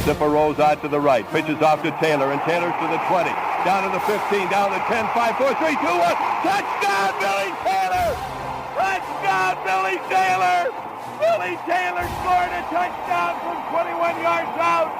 Zipper rolls out to the right, pitches off to Taylor, and Taylor's to the 20, down to the 15, down to the 10, 5, 4, 3, 2, 1. Touchdown, Billy Taylor! Touchdown, Billy Taylor! Billy Taylor scored a touchdown from 21 yards out.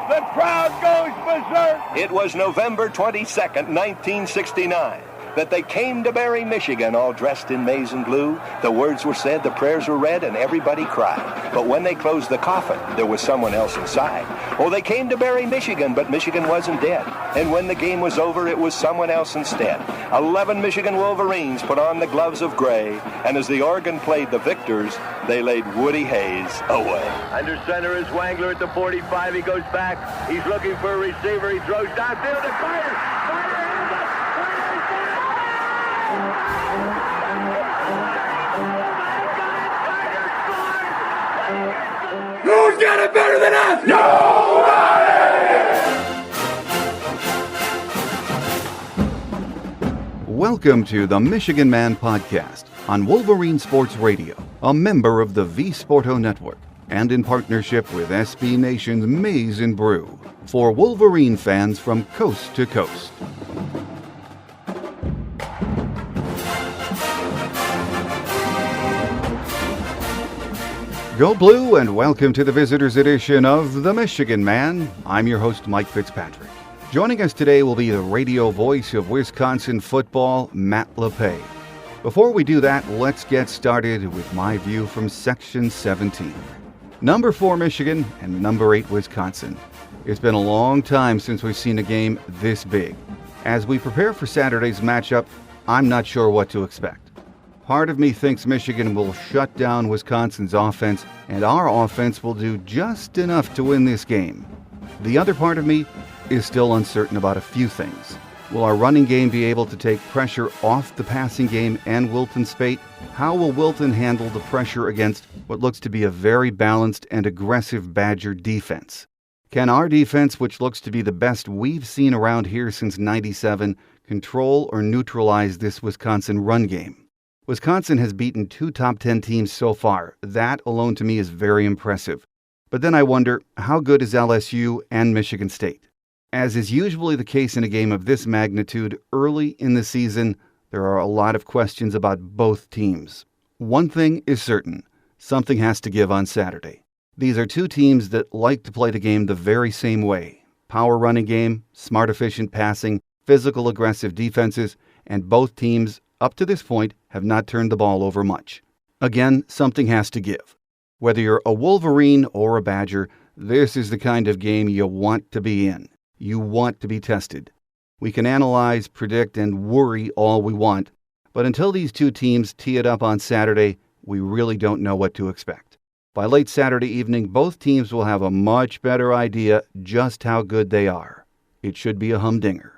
The crowd goes berserk. It was November 22nd, 1969. That they came to Barry, Michigan, all dressed in maize and blue. The words were said, the prayers were read, and everybody cried. But when they closed the coffin, there was someone else inside. Oh, they came to Barry, Michigan, but Michigan wasn't dead. And when the game was over, it was someone else instead. 11 Michigan Wolverines put on the gloves of gray, and as the organ played the victors, they laid Woody Hayes away. Under center is Wangler at the 45. He goes back. He's looking for a receiver. He throws downfield to Carter. Who's got it better than us? Nobody! Welcome to the Michigan Man Podcast on Wolverine Sports Radio, a member of the V Sporto Network, and in partnership with SB Nation's Maize and Brew, for Wolverine fans from coast to coast. Go Blue, and welcome to the Visitors Edition of The Michigan Man. I'm your host, Mike Fitzpatrick. Joining us today will be the radio voice of Wisconsin football, Matt Lepay. Before we do that, let's get started with my view from Section 17. Number 4 Michigan and number 8 Wisconsin. It's been a long time since we've seen a game this big. As we prepare for Saturday's matchup, I'm not sure what to expect. Part of me thinks Michigan will shut down Wisconsin's offense, and our offense will do just enough to win this game. The other part of me is still uncertain about a few things. Will our running game be able to take pressure off the passing game and Wilton Spate? How will Wilton handle the pressure against what looks to be a very balanced and aggressive Badger defense? Can our defense, which looks to be the best we've seen around here since '97, control or neutralize this Wisconsin run game? Wisconsin has beaten 2 top 10 teams so far. That alone to me is very impressive. But then I wonder, how good is LSU and Michigan State? As is usually the case in a game of this magnitude, early in the season, there are a lot of questions about both teams. One thing is certain, something has to give on Saturday. These are 2 teams that like to play the game the very same way. Power running game, smart efficient passing, physical aggressive defenses, and both teams up to this point, have not turned the ball over much. Again, something has to give. Whether you're a Wolverine or a Badger, this is the kind of game you want to be in. You want to be tested. We can analyze, predict, and worry all we want, but until these 2 teams tee it up on Saturday, we really don't know what to expect. By late Saturday evening, both teams will have a much better idea just how good they are. It should be a humdinger.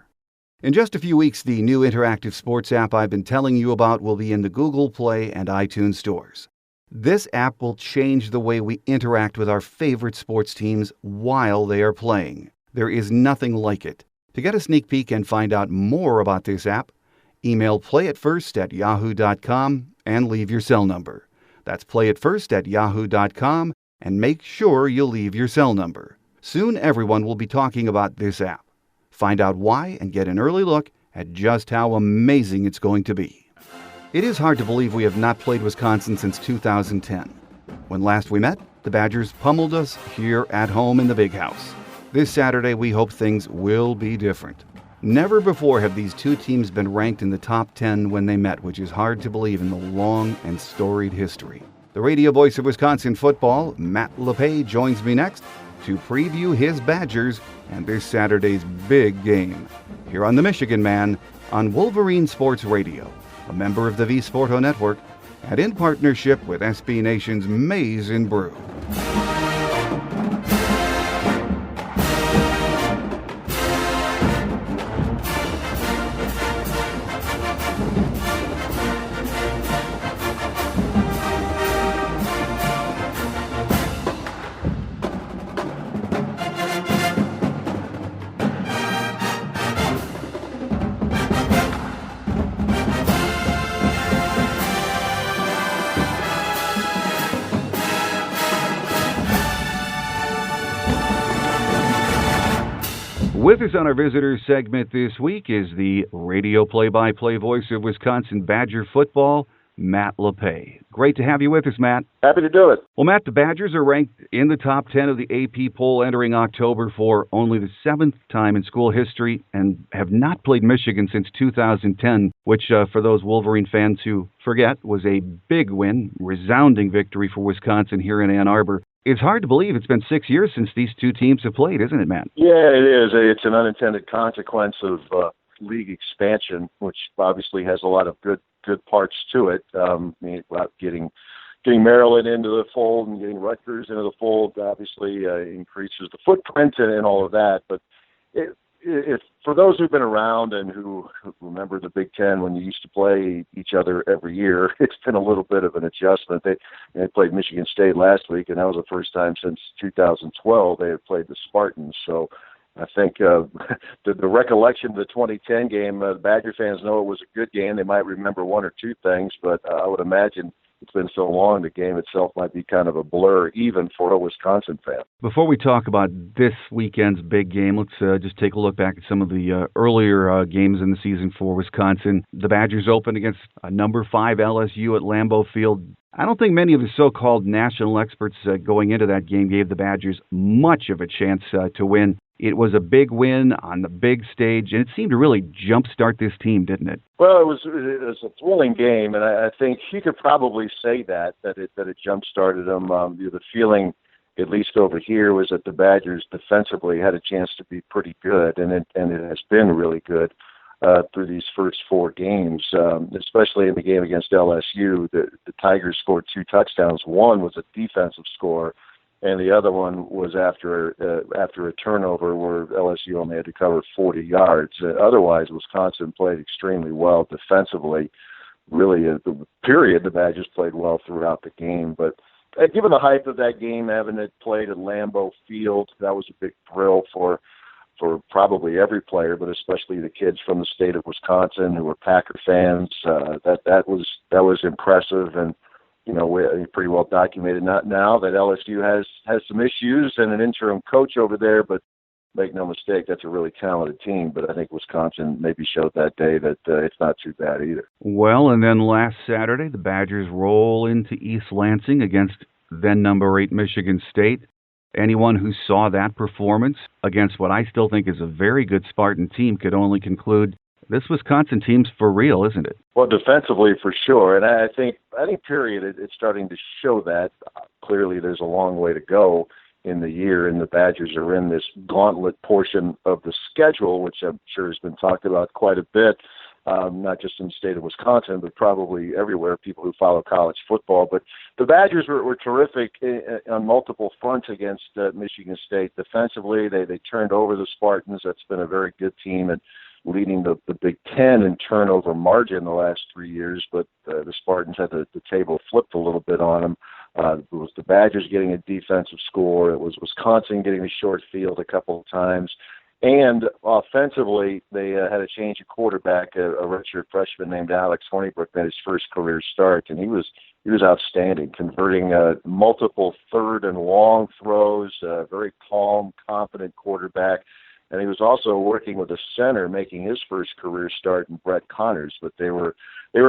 In just a few weeks, the new interactive sports app I've been telling you about will be in the Google Play and iTunes stores. This app will change the way we interact with our favorite sports teams while they are playing. There is nothing like it. To get a sneak peek and find out more about this app, email playitfirst@yahoo.com and leave your cell number. That's playitfirst@yahoo.com, and make sure you leave your cell number. Soon everyone will be talking about this app. Find out why and get an early look at just how amazing it's going to be. It is hard to believe we have not played Wisconsin since 2010. When last we met, the Badgers pummeled us here at home in the Big House. This Saturday, we hope things will be different. Never before have these 2 teams been ranked in the top 10 when they met, which is hard to believe in the long and storied history. The radio voice of Wisconsin football, Matt Lepay, joins me next to preview his Badgers and this Saturday's big game here on The Michigan Man on Wolverine Sports Radio, a member of the V Sporto Network, and in partnership with SB Nation's Maize and Brew. With us on our visitors segment this week is the radio play-by-play voice of Wisconsin Badger football, Matt Lepay. Great to have you with us, Matt. Happy to do it. Well, Matt, the Badgers are ranked in the top 10 of the AP poll entering October for only the 7th time in school history and have not played Michigan since 2010, which, for those Wolverine fans who forget, was a big win, resounding victory for Wisconsin here in Ann Arbor. It's hard to believe it's been 6 years since these two teams have played, isn't it, Matt? Yeah, it is. It's an unintended consequence of league expansion, which obviously has a lot of good parts to it. About getting Maryland into the fold and getting Rutgers into the fold obviously increases the footprint and all of that. But if for those who've been around and who remember the Big Ten when you used to play each other every year, it's been a little bit of an adjustment. They played Michigan State last week, and that was the first time since 2012 they had played the Spartans. So I think the recollection of the 2010 game, the Badger fans know it was a good game. They might remember one or two things, but I would imagine it's been so long, the game itself might be kind of a blur, even for a Wisconsin fan. Before we talk about this weekend's big game, let's just take a look back at some of the earlier games in the season for Wisconsin. The Badgers opened against number 5 LSU at Lambeau Field. I don't think many of the so-called national experts going into that game gave the Badgers much of a chance to win. It was a big win on the big stage, and it seemed to really jumpstart this team, didn't it? Well, it was a thrilling game, and I think you could probably say that it jump-started them. The feeling, at least over here, was that the Badgers defensively had a chance to be pretty good, and it has been really good through these first 4 games, especially in the game against LSU. The Tigers scored 2 touchdowns. One was a defensive score, and the other one was after a turnover where LSU only had to cover 40 yards. Otherwise, Wisconsin played extremely well defensively. Really, the Badgers played well throughout the game. But given the hype of that game, having it played at Lambeau Field, that was a big thrill for probably every player, but especially the kids from the state of Wisconsin who were Packer fans. That was impressive, and pretty well documented. Not now that LSU has some issues and an interim coach over there, but make no mistake, that's a really talented team. But I think Wisconsin maybe showed that day that it's not too bad either. Well, and then last Saturday, the Badgers roll into East Lansing against then number 8 Michigan State. Anyone who saw that performance against what I still think is a very good Spartan team could only conclude this Wisconsin team's for real, isn't it? Well, defensively for sure, and I think period, it's starting to show that. Clearly, there's a long way to go in the year, and the Badgers are in this gauntlet portion of the schedule, which I'm sure has been talked about quite a bit, not just in the state of Wisconsin, but probably everywhere, people who follow college football. But the Badgers were terrific on multiple fronts against Michigan State. Defensively, they turned over the Spartans. That's been a very good team, and leading the Big Ten in turnover margin the last 3 years, but the Spartans had the table flipped a little bit on them. It was the Badgers getting a defensive score. It was Wisconsin getting the short field a couple of times. And offensively, they had a change of quarterback. A redshirt freshman named Alex Hornibrook made his first career start, and he was outstanding, converting multiple third and long throws, very calm, confident quarterback. And he was also working with a center, making his first career start in Brett Connors. But they were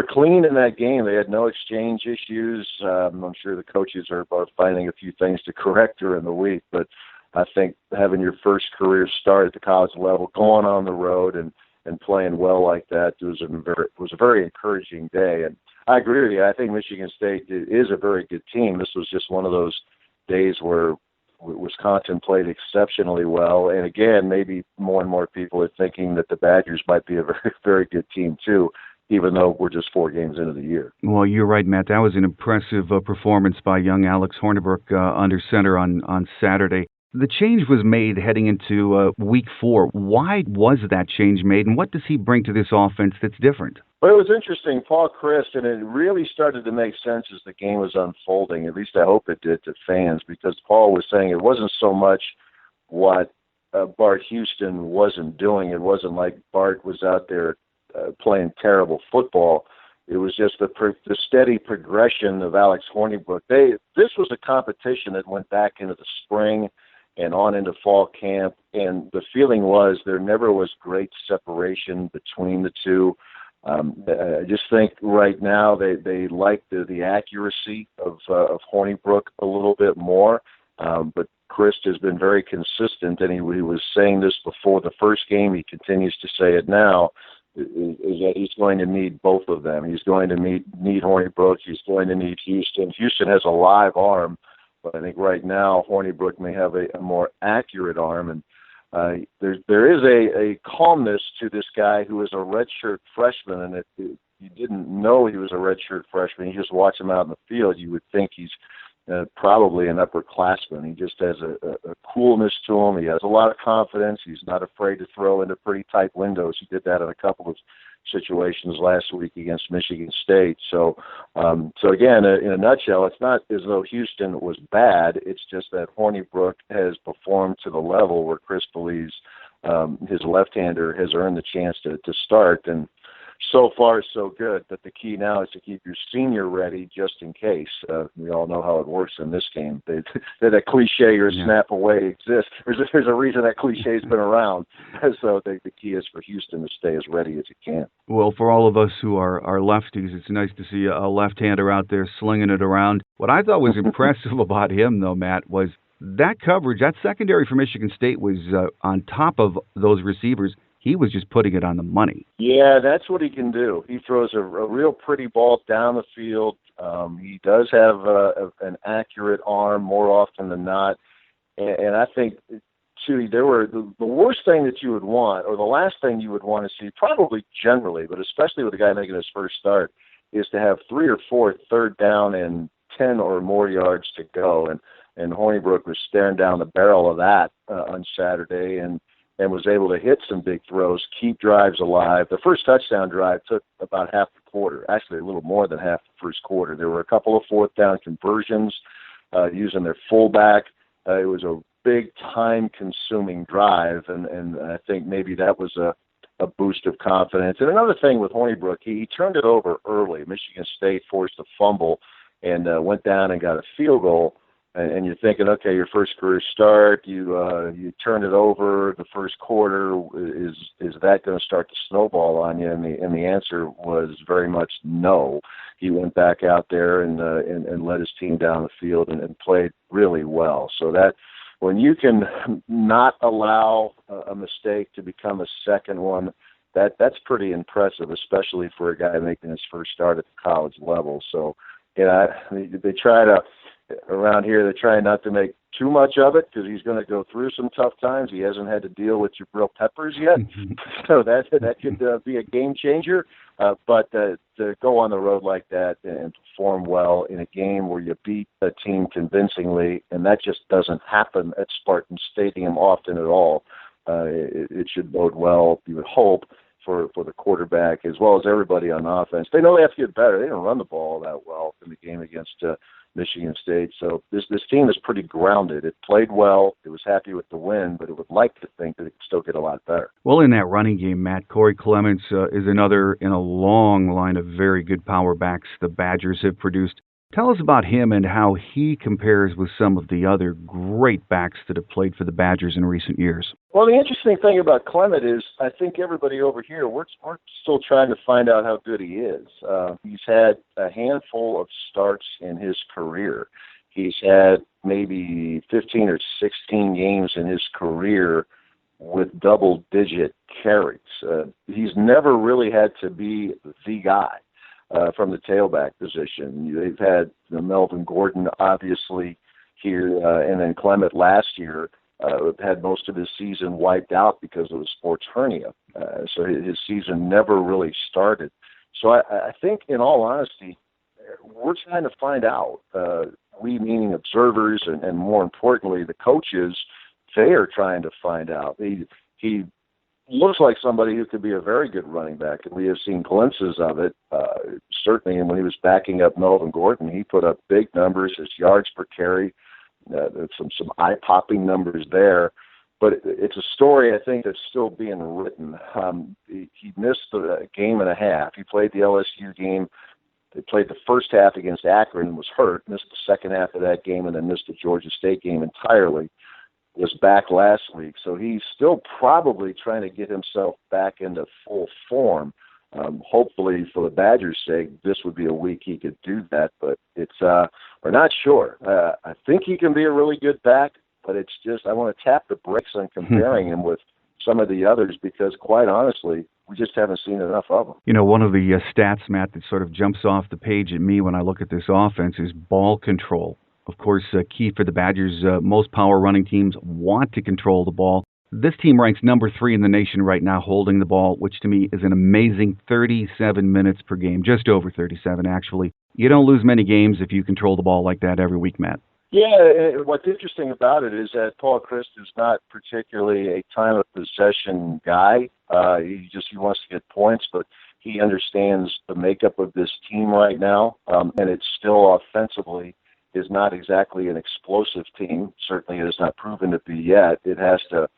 clean in that game. They had no exchange issues. I'm sure the coaches are finding a few things to correct during the week. But I think having your first career start at the college level, going on the road and playing well like that was a very encouraging day. And I agree with you. I think Michigan State is a very good team. This was just one of those days where Wisconsin played exceptionally well, and again, maybe more and more people are thinking that the Badgers might be a very, very good team too, even though we're just 4 games into the year. Well, you're right, Matt. That was an impressive performance by young Alex Hornibrook under center on Saturday. The change was made heading into Week 4. Why was that change made, and what does he bring to this offense that's different? Well, it was interesting. Paul Christ, and it really started to make sense as the game was unfolding. At least I hope it did to fans, because Paul was saying it wasn't so much what Bart Houston wasn't doing. It wasn't like Bart was out there playing terrible football. It was just the steady progression of Alex Hornibrook. This was a competition that went back into the spring, and on into fall camp. And the feeling was there never was great separation between the two. I just think right now they like the accuracy of Hornibrook a little bit more. But Chris has been very consistent, and he was saying this before the first game. He continues to say it now, is that he's going to need both of them. He's going to need Hornibrook. He's going to need Houston. Houston has a live arm, but I think right now Hornibrook may have a more accurate arm. And there is a calmness to this guy who is a redshirt freshman, and if you didn't know he was a redshirt freshman, you just watch him out in the field, you would think he's probably an upperclassman. He just has a coolness to him. He has a lot of confidence. He's not afraid to throw into pretty tight windows. He did that in a couple of situations last week against Michigan State. So again, in a nutshell, it's not as though Houston was bad. It's just that Hornibrook has performed to the level where Chris believes his left-hander has earned the chance to start. And so far, so good. But the key now is to keep your senior ready just in case. We all know how it works in this game. That cliche or snap away exists. There's a reason that cliche's been around. So the key is for Houston to stay as ready as it can. Well, for all of us who are lefties, it's nice to see a left-hander out there slinging it around. What I thought was impressive about him, though, Matt, was that coverage. That secondary for Michigan State was on top of those receivers. He was just putting it on the money. Yeah, that's what he can do. He throws a real pretty ball down the field. He does have an accurate arm more often than not. And I think, too, there were the worst thing that you would want, or the last thing you would want to see, probably generally, but especially with a guy making his first start, is to have 3 or 4 third down and 10 or more yards to go. And Hornibrook was staring down the barrel of that on Saturday, and was able to hit some big throws, keep drives alive. The first touchdown drive took about half the quarter, actually a little more than half the first quarter. There were a couple of fourth down conversions using their fullback. It was a big time-consuming drive, and I think maybe that was a boost of confidence. And another thing with Hornibrook, he turned it over early. Michigan State forced a fumble and went down and got a field goal. And you're thinking, okay, your first career start, you turn it over the first quarter. Is that going to start to snowball on you? And the answer was very much no. He went back out there and led his team down the field and played really well. So that when you can not allow a mistake to become a second one, that's pretty impressive, especially for a guy making his first start at the college level. So they try to. Around here, they're trying not to make too much of it because he's going to go through some tough times. He hasn't had to deal with Jabril Peppers yet, so that could be a game changer. But to go on the road like that and perform well in a game where you beat a team convincingly, and that just doesn't happen at Spartan Stadium often at all, it should bode well, you would hope, for the quarterback as well as everybody on offense. They know they have to get better. They didn't run the ball that well in the game against Michigan State. So this team is pretty grounded. It played well. It was happy with the win, but it would like to think that it could still get a lot better. Well, in that running game, Matt, Corey Clements is another in a long line of very good power backs the Badgers have produced. Tell us about him and how he compares with some of the other great backs that have played for the Badgers in recent years. Well, the interesting thing about Clement is I think everybody over here, we're still trying to find out how good he is. He's had a handful of starts in his career. He's had maybe 15 or 16 games in his career with double-digit carries. He's never really had to be the guy. From the tailback position. They've had Melvin Gordon, obviously, here, and then Clement last year had most of his season wiped out because of the sports hernia. So his season never really started. So I think, in all honesty, we're trying to find out. We, meaning observers, and more importantly, the coaches, they are trying to find out. He looks like somebody who could be a very good running back, and we have seen glimpses of it. Certainly, when he was backing up Melvin Gordon, he put up big numbers, his yards per carry, some eye-popping numbers there. But it's a story, I think, that's still being written. He missed a game and a half. He played the LSU game. They played the first half against Akron and was hurt, missed the second half of that game, and then missed the Georgia State game entirely. was back last week, so he's still probably trying to get himself back into full form. Hopefully, for the Badgers' sake, this would be a week he could do that, but we're not sure. I think he can be a really good back, but it's just I want to tap the brakes on comparing him with some of the others because, quite honestly, we just haven't seen enough of them. You know, one of the stats, Matt, that sort of jumps off the page at me when I look at this offense is ball control. Of course, key for the Badgers. Most power running teams want to control the ball. This team ranks number 3 in the nation right now holding the ball, which to me is an amazing 37 minutes per game, just over 37 actually. You don't lose many games if you control the ball like that every week, Matt. Yeah, what's interesting about it is that Paul Chryst is not particularly a time of possession guy. He wants to get points, but he understands the makeup of this team right now, and it's still offensively is not exactly an explosive team. Certainly, it has not proven to be yet. It has to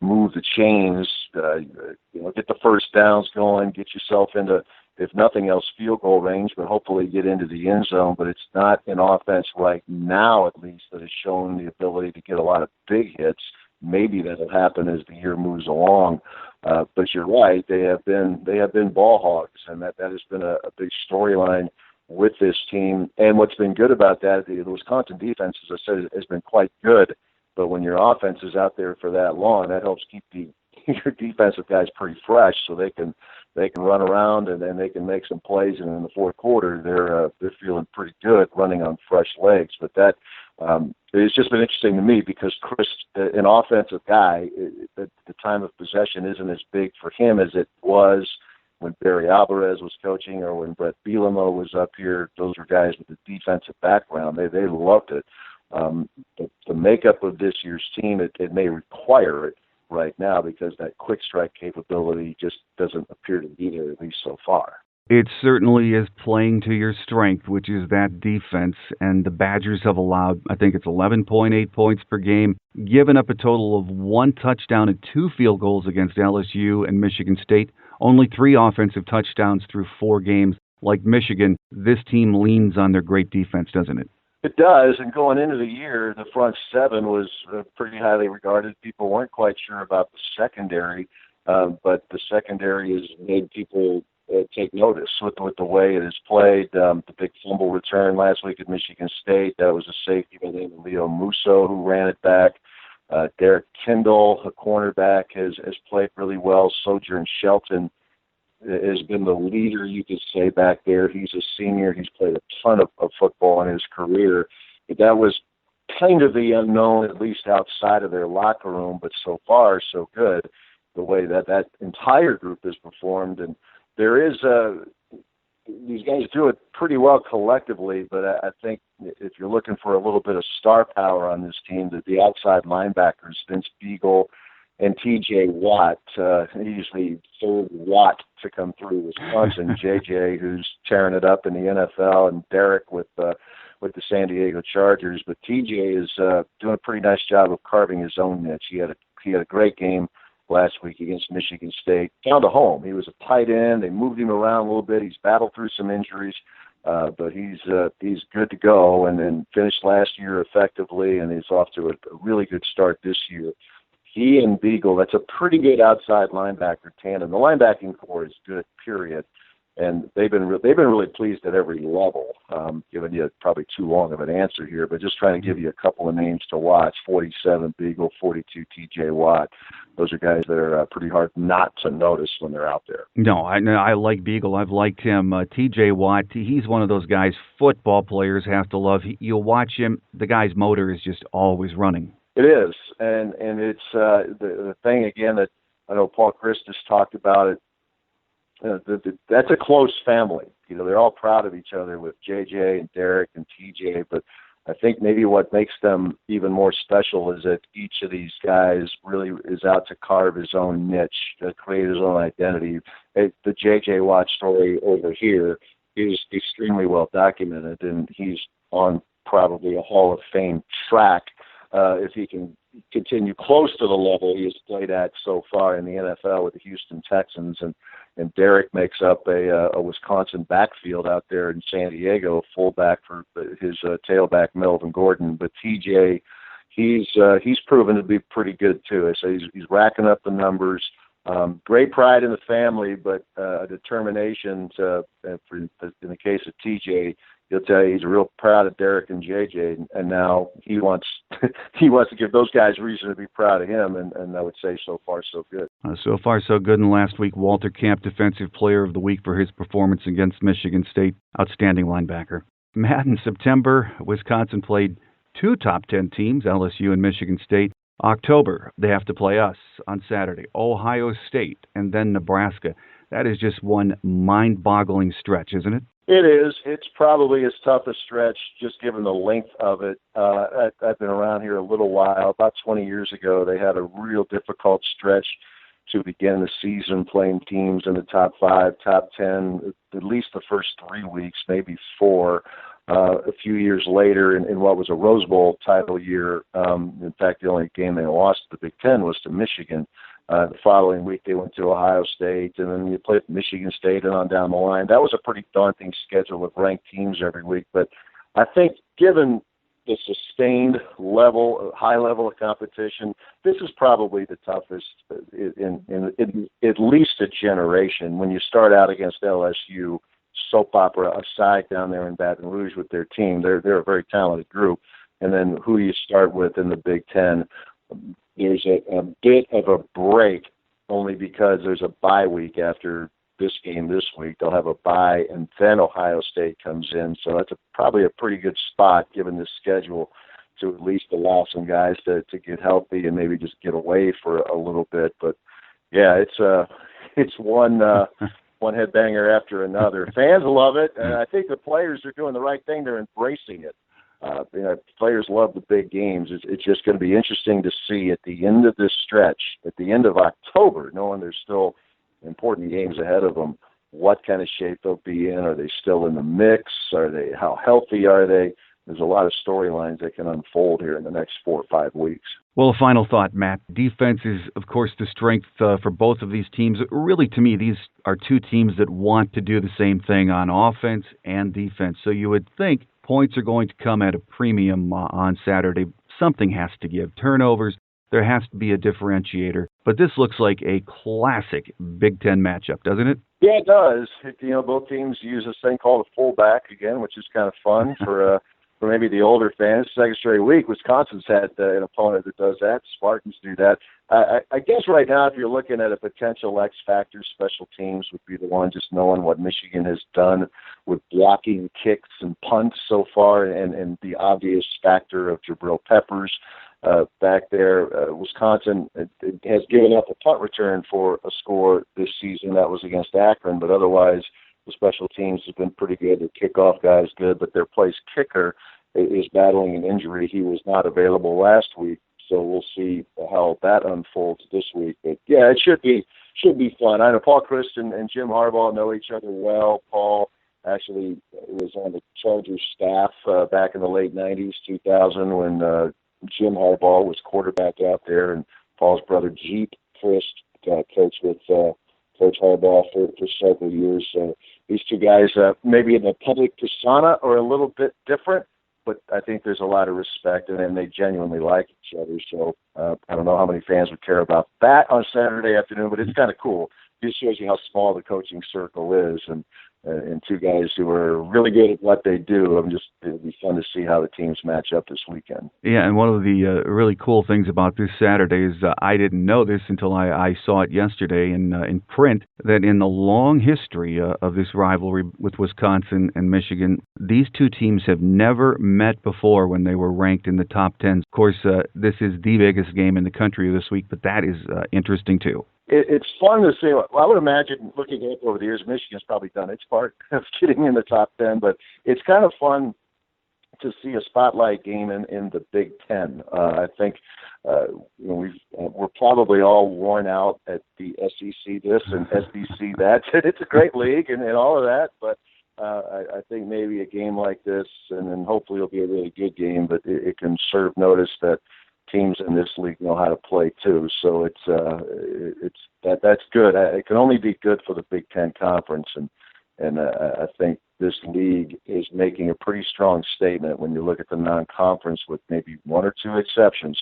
move the chains, get the first downs going, get yourself into, if nothing else, field goal range, but hopefully get into the end zone. But it's not an offense right now, at least, that has shown the ability to get a lot of big hits. Maybe that'll happen as the year moves along. But you're right; they have been ball hogs, and that has been a big storyline with this team. And what's been good about that, the Wisconsin defense, as I said, has been quite good. But when your offense is out there for that long, that helps keep your defensive guys pretty fresh, so they can run around and then they can make some plays. And in the fourth quarter, they're feeling pretty good, running on fresh legs. But that it's just been interesting to me because Chris, an offensive guy, the time of possession isn't as big for him as it was when Barry Alvarez was coaching or when Brett Bielema was up here. Those were guys with a defensive background. They loved it. The makeup of this year's team, it may require it right now because that quick strike capability just doesn't appear to be there, at least so far. It certainly is playing to your strength, which is that defense, and the Badgers have allowed, I think it's 11.8 points per game, given up a total of 1 touchdown and 2 field goals against LSU and Michigan State, only 3 offensive touchdowns through 4 games. Like Michigan, this team leans on their great defense, doesn't it? It does, and going into the year, the front 7 was pretty highly regarded. People weren't quite sure about the secondary, but the secondary has made people take notice with the way it is played. The big fumble return last week at Michigan State, that was a safety by the name of Leo Musso who ran it back. Derek Kendall, a cornerback, has played really well. Sojourn Shelton has been the leader, you could say, back there. He's a senior. He's played a ton of football in his career. But that was kind of the unknown, at least outside of their locker room, but so far, so good, the way that entire group has performed. And there is these guys do it pretty well collectively, but I think if you're looking for a little bit of star power on this team, the outside linebackers, Vince Beagle and T.J. Watt, he's the third Watt to come through Wisconsin. J.J., who's tearing it up in the NFL, and Derek with the San Diego Chargers. But T.J. is doing a pretty nice job of carving his own niche. He had a great game last week against Michigan State. Found a home. He was a tight end. They moved him around a little bit. He's battled through some injuries, but he's good to go. And then finished last year effectively, and he's off to a really good start this year. He and Beagle, that's a pretty good outside linebacker tandem. The linebacking core is good, period. And they've been really pleased at every level. Giving you probably too long of an answer here, but just trying to give you a couple of names to watch. 47 Beagle, 42 T.J. Watt. Those are guys that are pretty hard not to notice when they're out there. No, I like Beagle. I've liked him. T.J. Watt, he's one of those guys football players have to love. You'll watch him, the guy's motor is just always running. It is, and it's the thing again that I know Paul Chryst has talked about it. That's a close family. You know, they're all proud of each other with JJ and Derek and TJ, but I think maybe what makes them even more special is that each of these guys really is out to carve his own niche, to create his own identity. The JJ Watt story over here is extremely well documented, and he's on probably a Hall of Fame track if he can continue close to the level he has played at so far in the NFL with the Houston Texans. And Derek makes up a Wisconsin backfield out there in San Diego, fullback for his tailback Melvin Gordon. But TJ, he's proven to be pretty good too. So he's racking up the numbers. Great pride in the family, but a determination to, in the case of TJ, he'll tell you he's real proud of Derek and JJ, and now he wants he wants to give those guys reason to be proud of him, and I would say so far so good. So far so good. And last week, Walter Camp, Defensive Player of the Week for his performance against Michigan State. Outstanding linebacker. Matt, in September, Wisconsin played 2 top 10 teams, LSU and Michigan State. October, they have to play us on Saturday, Ohio State, and then Nebraska. That is just one mind-boggling stretch, isn't it? It is. It's probably as tough a stretch, just given the length of it. I've been around here a little while. About 20 years ago, they had a real difficult stretch to begin the season, playing teams in the top 5, top 10, at least the first 3 weeks, maybe 4. A few years later, in what was a Rose Bowl title year, in fact, the only game they lost to the Big Ten was to Michigan. The following week, they went to Ohio State, and then you played Michigan State and on down the line. That was a pretty daunting schedule of ranked teams every week. But I think given the sustained level, high level of competition, this is probably the toughest in at least a generation. When you start out against LSU, soap opera aside down there in Baton Rouge with their team, they're a very talented group. And then who you start with in the Big Ten, there's a bit of a break only because there's a bye week after this game this week. They'll have a bye, and then Ohio State comes in. So that's probably a pretty good spot given this schedule to at least allow some guys to get healthy and maybe just get away for a little bit. But yeah, it's one one headbanger after another. Fans love it, and I think the players are doing the right thing. They're embracing it. Players love the big games. It's just going to be interesting to see at the end of this stretch, at the end of October, knowing there's still important games ahead of them, what kind of shape they'll be in. Are they still in the mix? How healthy are they? There's a lot of storylines that can unfold here in the next 4 or 5 weeks. Well, a final thought, Matt. Defense is, of course, the strength for both of these teams. Really, to me, these are 2 teams that want to do the same thing on offense and defense. So you would think points are going to come at a premium on Saturday. Something has to give. Turnovers, there has to be a differentiator. But this looks like a classic Big Ten matchup, doesn't it? Yeah, it does. Both teams use this thing called a fullback again, which is kind of fun for maybe the older fans. Second straight week, Wisconsin's had an opponent that does that. Spartans do that. I guess right now, if you're looking at a potential X factor, special teams would be the one, just knowing what Michigan has done with blocking kicks and punts so far, and the obvious factor of Jabril Peppers back there. Wisconsin has given up a punt return for a score this season. That was against Akron, but otherwise the special teams has been pretty good. The kickoff guy is good, but their place kicker is battling an injury. He was not available last week, so we'll see how that unfolds this week. But yeah, it should be fun. I know Paul Chryst and Jim Harbaugh know each other well. Paul actually was on the Chargers staff back in the late 90s, 2000, when Jim Harbaugh was quarterback out there, and Paul's brother Jeep Chryst coached with Coach Harbaugh for several years. So these 2 guys, maybe in the public persona, are a little bit different, but I think there's a lot of respect, and they genuinely like each other. So I don't know how many fans would care about that on Saturday afternoon, but it's kind of cool. It just shows you how small the coaching circle is, and 2 guys who are really good at what they do. It'll be fun to see how the teams match up this weekend. Yeah, and one of the really cool things about this Saturday is I didn't know this until I saw it yesterday in print, that in the long history of this rivalry with Wisconsin and Michigan, these 2 teams have never met before when they were ranked in the top 10. Of course, this is the biggest game in the country this week, but that is interesting too. It's fun to see. Well, I would imagine, looking at it over the years, Michigan's probably done its part of getting in the top 10, but it's kind of fun to see a spotlight game in the Big Ten. I think we're probably all worn out at the SEC this and SEC that. It's a great league and all of that, but I think maybe a game like this, and then hopefully it'll be a really good game, but it can serve notice that teams in this league know how to play too. So that's good. It can only be good for the Big Ten Conference, and I think this league is making a pretty strong statement when you look at the non-conference, with maybe one or two exceptions,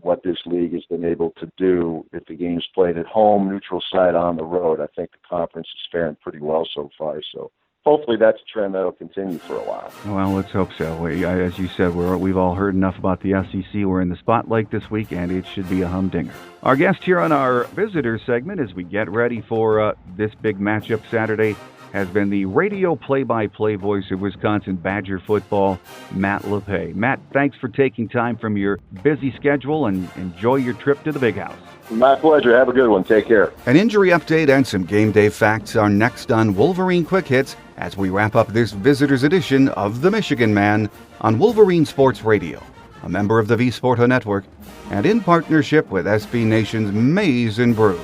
what this league has been able to do if the game's played at home, neutral site, on the road. I think the conference is faring pretty well so far. So hopefully that's a trend that will continue for a while. Well, let's hope so. As you said, we've all heard enough about the SEC. We're in the spotlight this week, and it should be a humdinger. Our guest here on our visitor segment, as we get ready for this big matchup Saturday, has been the radio play-by-play voice of Wisconsin Badger football, Matt Lepay. Matt, thanks for taking time from your busy schedule, and enjoy your trip to the Big House. My pleasure. Have a good one. Take care. An injury update and some game day facts are next on Wolverine Quick Hits as we wrap up this visitor's edition of The Michigan Man on Wolverine Sports Radio, a member of the V-Sporto Network, and in partnership with SB Nation's Maize and Brew.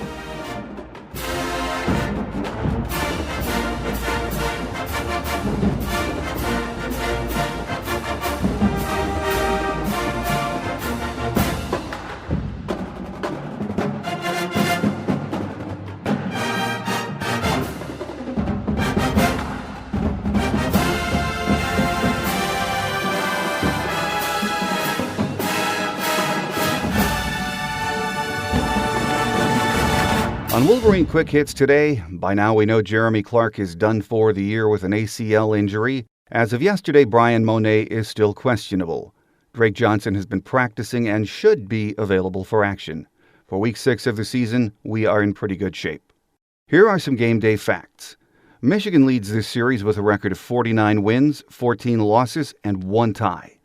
On Wolverine Quick Hits today, by now we know Jeremy Clark is done for the year with an ACL injury. As of yesterday, Brian Monet is still questionable. Drake Johnson has been practicing and should be available for action. For Week 6 of the season, we are in pretty good shape. Here are some game day facts. Michigan leads this series with a record of 49 wins, 14 losses, and 1 tie.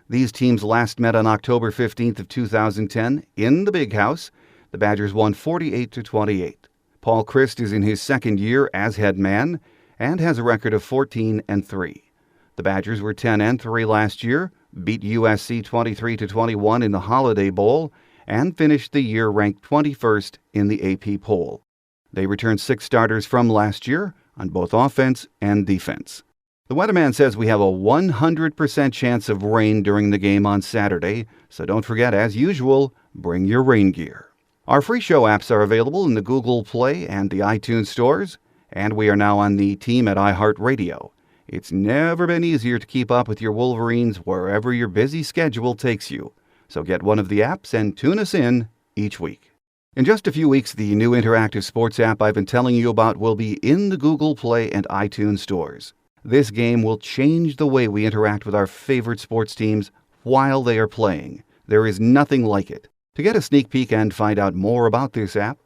These teams last met on October 15th of 2010 in the Big House. The Badgers won 48-28. Paul Christ is in his second year as head man and has a record of 14-3. The Badgers were 10-3 last year, beat USC 23-21 in the Holiday Bowl, and finished the year ranked 21st in the AP poll. They returned 6 starters from last year on both offense and defense. The weatherman says we have a 100% chance of rain during the game on Saturday, so don't forget, as usual, bring your rain gear. Our free show apps are available in the Google Play and the iTunes stores, and we are now on the team at iHeartRadio. It's never been easier to keep up with your Wolverines wherever your busy schedule takes you. So get one of the apps and tune us in each week. In just a few weeks, the new interactive sports app I've been telling you about will be in the Google Play and iTunes stores. This game will change the way we interact with our favorite sports teams while they are playing. There is nothing like it. To get a sneak peek and find out more about this app,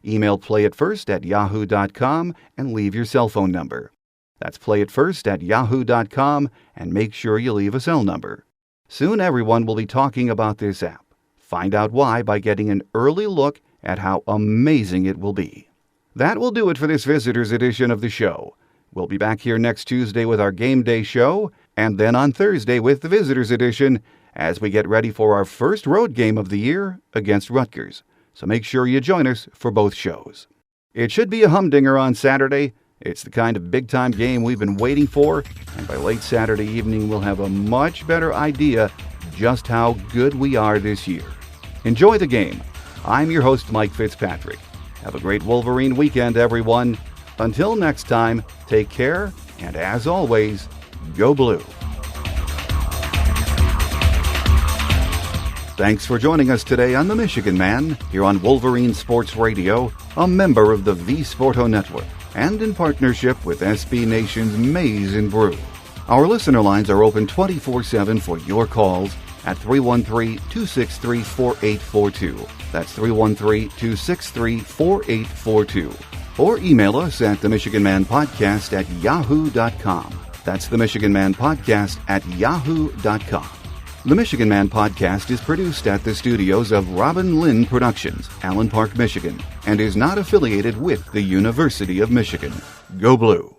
email playitfirst@yahoo.com and leave your cell phone number. That's playitfirst@yahoo.com, and make sure you leave a cell number. Soon everyone will be talking about this app. Find out why by getting an early look at how amazing it will be. That will do it for this visitor's edition of the show. We'll be back here next Tuesday with our game day show, and then on Thursday with the visitor's edition, as we get ready for our first road game of the year against Rutgers. So make sure you join us for both shows. It should be a humdinger on Saturday. It's the kind of big-time game we've been waiting for, and by late Saturday evening we'll have a much better idea just how good we are this year. Enjoy the game. I'm your host, Mike Fitzpatrick. Have a great Wolverine weekend, everyone. Until next time, take care, and as always, go blue. Thanks for joining us today on The Michigan Man, here on Wolverine Sports Radio, a member of the V-Sporto Network, and in partnership with SB Nation's Maize and Brew. Our listener lines are open 24/7 for your calls at 313-263-4842. That's 313-263-4842. Or email us at themichiganmanpodcast@yahoo.com. That's themichiganmanpodcast@yahoo.com. The Michigan Man Podcast is produced at the studios of Robin Lynn Productions, Allen Park, Michigan, and is not affiliated with the University of Michigan. Go Blue!